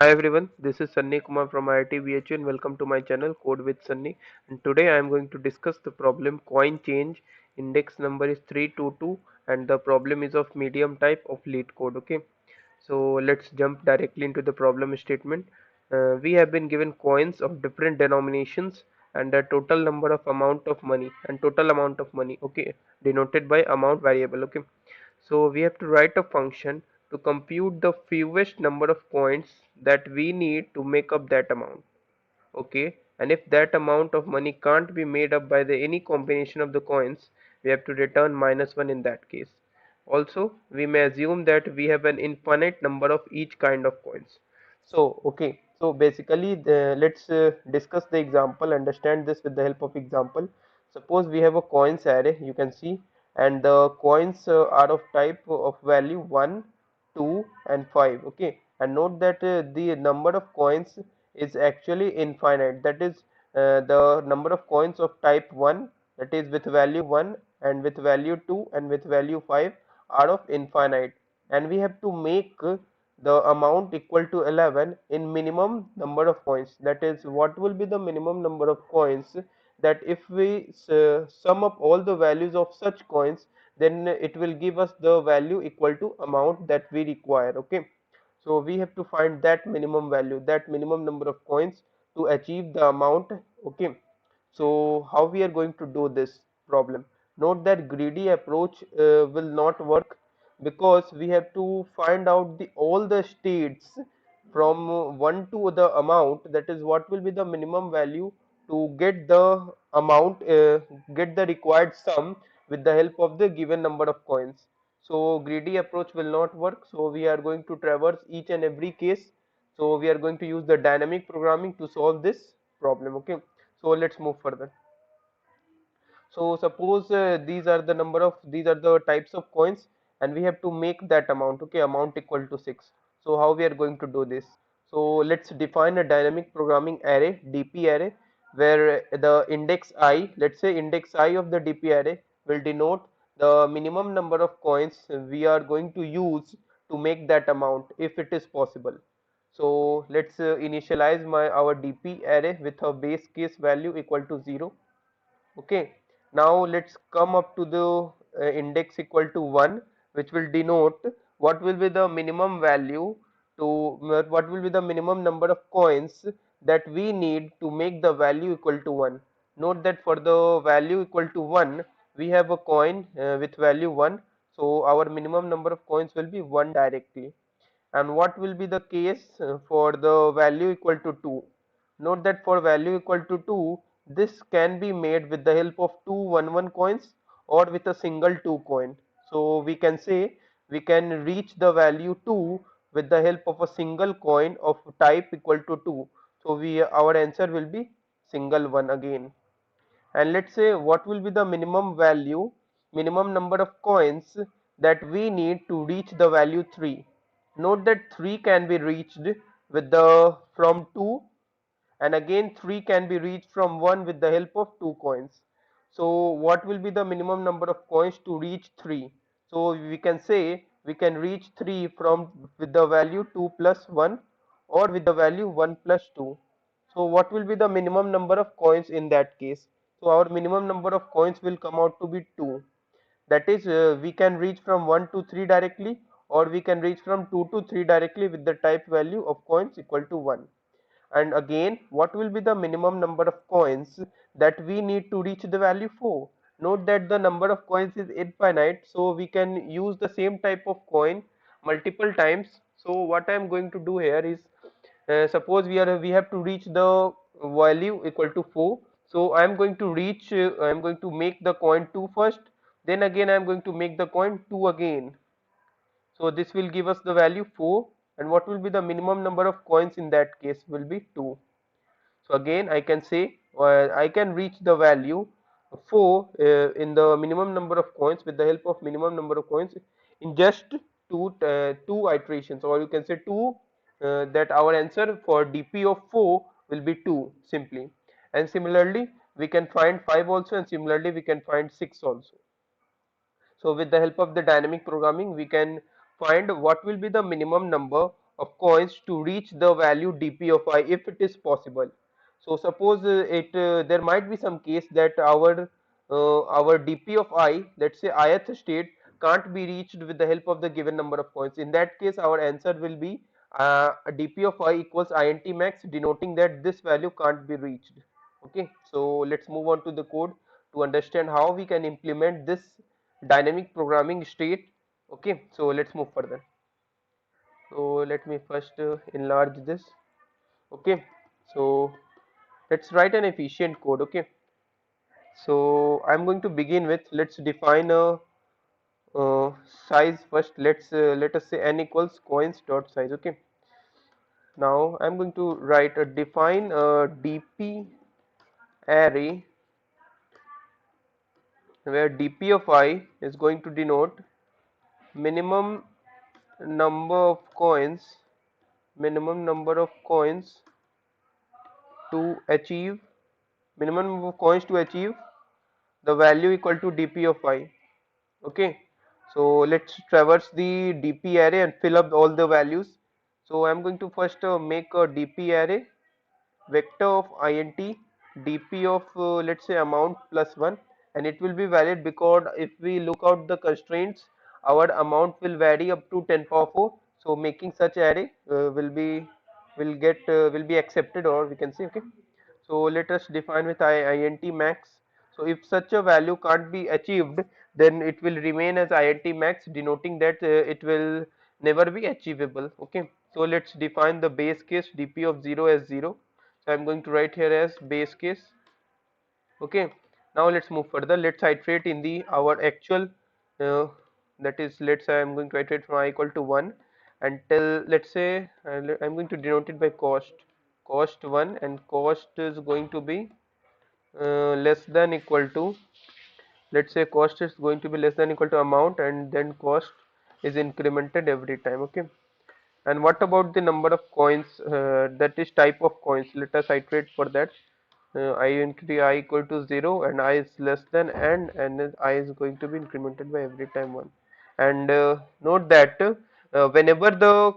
Hi everyone, this is Sunny Kumar from IIT BHU and welcome to my channel Code with Sunny. And today I am going to discuss the problem coin change. Index number is 322 and the problem is of medium type of lead code. Okay, so let's jump directly into the problem statement. We have been given coins of different denominations and a total number of amount of money and total amount of money. Okay, denoted by amount variable. Okay, so we have to write a function to compute the fewest number of coins that we need to make up that amount. Okay, and if that amount of money can't be made up by the any combination of the coins, we have to return -1 in that case. Also, we may assume that we have an infinite number of each kind of coins. So basically let's discuss the example, understand this with the help of example. Suppose we have a coins array, you can see, and the coins are of type of value 1, 2 and 5. Okay, and note that the number of coins is actually infinite, that is the number of coins of type 1, that is with value 1 and with value 2 and with value 5 are of infinite, and we have to make the amount equal to 11 in minimum number of coins. That is, what will be the minimum number of coins, that if we sum up all the values of such coins, then it will give us the value equal to amount that we require. Okay, so we have to find that minimum value, that minimum number of coins to achieve the amount. Okay, so how we are going to do this problem? Note that greedy approach will not work, because we have to find out the all the states from 1 to the amount, that is what will be the minimum value to get the amount, get the required sum with the help of the given number of coins. So greedy approach will not work, so we are going to traverse each and every case. So we are going to use the dynamic programming to solve this problem. Okay, so let's move further. So suppose these are the types of coins, and we have to make that amount. Okay, amount equal to 6. So how we are going to do this? So let's define a dynamic programming array, DP array, where the index I, let's say index I of the DP array will denote the minimum number of coins we are going to use to make that amount if it is possible. So let's initialize our DP array with a base case value equal to 0. Okay, now let's come up to the index equal to 1, which will denote what will be the minimum value to what will be the minimum number of coins that we need to make the value equal to 1. Note that for the value equal to 1, we have a coin with value 1, so our minimum number of coins will be 1 directly. And what will be the case for the value equal to 2? Note that for value equal to 2, this can be made with the help of two 1 1 coins or with a single 2 coin. So we can say we can reach the value 2 with the help of a single coin of type equal to 2. So our answer will be single 1 again. And let's say what will be the minimum value, minimum number of coins that we need to reach the value 3. Note that 3 can be reached with the from 2, and again 3 can be reached from 1 with the help of 2 coins. So what will be the minimum number of coins to reach 3? So we can say we can reach 3 from with the value 2 plus 1 or with the value 1 plus 2. So what will be the minimum number of coins in that case? So our minimum number of coins will come out to be 2. That is, we can reach from 1 to 3 directly, or we can reach from 2 to 3 directly with the type value of coins equal to 1. And again, what will be the minimum number of coins that we need to reach the value 4? Note that the number of coins is infinite, so we can use the same type of coin multiple times. So what I am going to do here is, suppose we have to reach the value equal to 4. So I am going to I am going to make the coin 2 first, then again I am going to make the coin 2 again. So this will give us the value 4, and what will be the minimum number of coins in that case will be 2. So again I can say I can reach the value 4 in the minimum number of coins with the help of minimum number of coins in just two iterations, or you can say two, that our answer for DP of 4 will be 2 simply. And similarly we can find 5 also, and similarly we can find 6 also. So with the help of the dynamic programming, we can find what will be the minimum number of coins to reach the value dp of I if it is possible. So suppose it there might be some case that our dp of I, let's say ith state, can't be reached with the help of the given number of coins. In that case our answer will be dp of I equals int max, denoting that this value can't be reached. Okay, so let's move on to the code to understand how we can implement this dynamic programming state. Okay, so let's move further. So let me first enlarge this. Okay, so let's write an efficient code. Okay, so I'm going to begin with, let's define a size first. Let us say n equals coins dot size. Okay, now I'm going to write a define a dp array where dp of I is going to denote minimum number of coins, minimum number of coins to achieve, minimum number of coins to achieve the value equal to dp of I. Okay, so let's traverse the dp array and fill up all the values. So I'm going to first make a dp array vector of int dp of let's say amount plus 1, and it will be valid because if we look out the constraints, our amount will vary up to 10 power 4. So making such array will be accepted, or we can say. Okay, so let us define with int max. So if such a value can't be achieved, then it will remain as int max, denoting that it will never be achievable. Okay, so let's define the base case dp of 0 as 0. So I'm going to write here as base case. Okay, now let's move further. Let's iterate in the our actual uh, that is, let's say I'm going to iterate from I equal to 1 until, let's say I'm going to denote it by cost 1, and cost is going to be less than equal to, let's say cost is going to be less than equal to amount, and then cost is incremented every time. Okay, and what about the number of coins, that is type of coins? Let us iterate for that. I into the I equal to 0 and I is less than and then I is going to be incremented by every time 1. And note that whenever the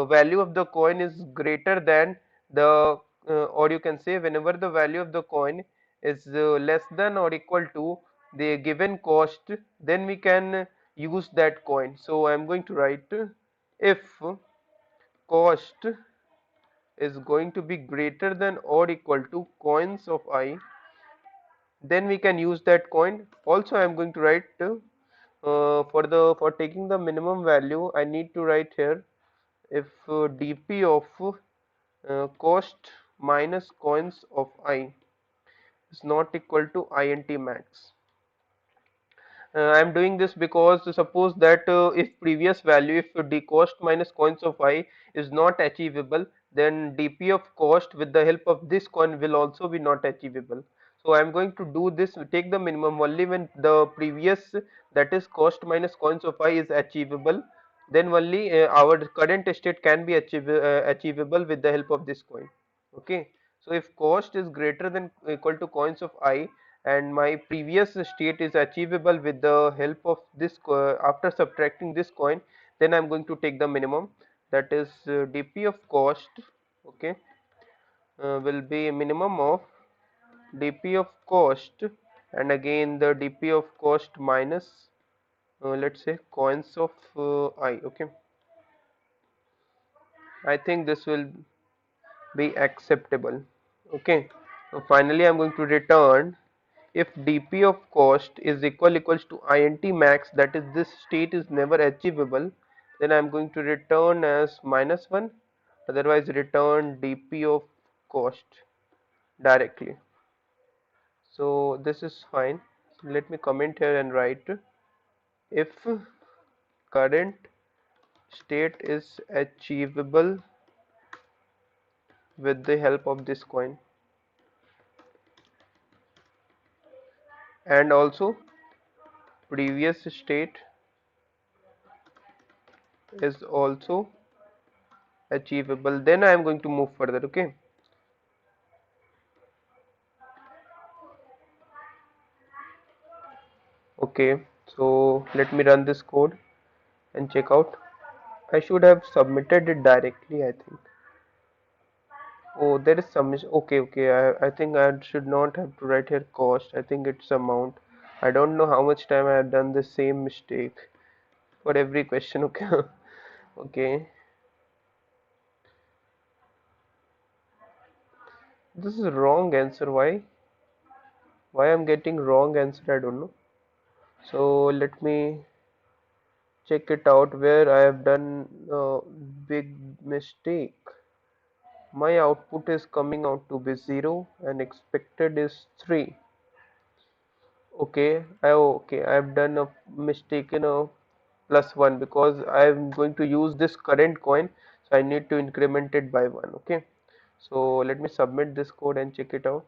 value of the coin is greater than the or you can say whenever the value of the coin is less than or equal to the given cost, then we can use that coin. So I am going to write if cost is going to be greater than or equal to coins of I, then we can use that coin. Also I am going to write for taking the minimum value, I need to write here if dp of cost minus coins of I is not equal to int max. I am doing this because suppose that if previous value, if d cost minus coins of I is not achievable, then dp of cost with the help of this coin will also be not achievable. So I am going to do this, take the minimum only when the previous, that is cost minus coins of I, is achievable, then only our current state can be achievable with the help of this coin. Okay, so if cost is greater than equal to coins of I and my previous state is achievable with the help of this after subtracting this coin, then I'm going to take the minimum, that is dp of cost. Okay, will be a minimum of dp of cost, and again the dp of cost minus let's say coins of I. Okay, I think this will be acceptable. Okay, so finally I'm going to return if dp of cost is equals to int max, that is this state is never achievable, then I'm going to return as minus 1, otherwise return dp of cost directly. So this is fine. So let me comment here and write if current state is achievable with the help of this coin, and also previous state is also achievable, then I am going to move further. Okay, okay, so let me run this code and check out. I should have submitted it directly, I think. Oh, there is submission. Okay, okay. I think I should not have to write here cost. I think it's amount. I don't know how much time I have done the same mistake for every question. Okay. Okay. This is wrong answer. Why? Why I'm getting wrong answer? I don't know. So let me check it out where I have done a big mistake. My output is coming out to be 0 and expected is 3. Okay, I've done a mistake in a plus 1 because I'm going to use this current coin, so I need to increment it by 1. Okay, so let me submit this code and check it out.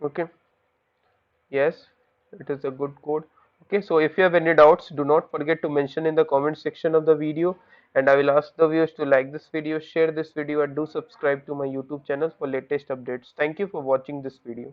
Okay, yes, it is a good code. Okay, so if you have any doubts, do not forget to mention in the comment section of the video, and I will ask the viewers to like this video, share this video, and do subscribe to my YouTube channel for latest updates. Thank you for watching this video.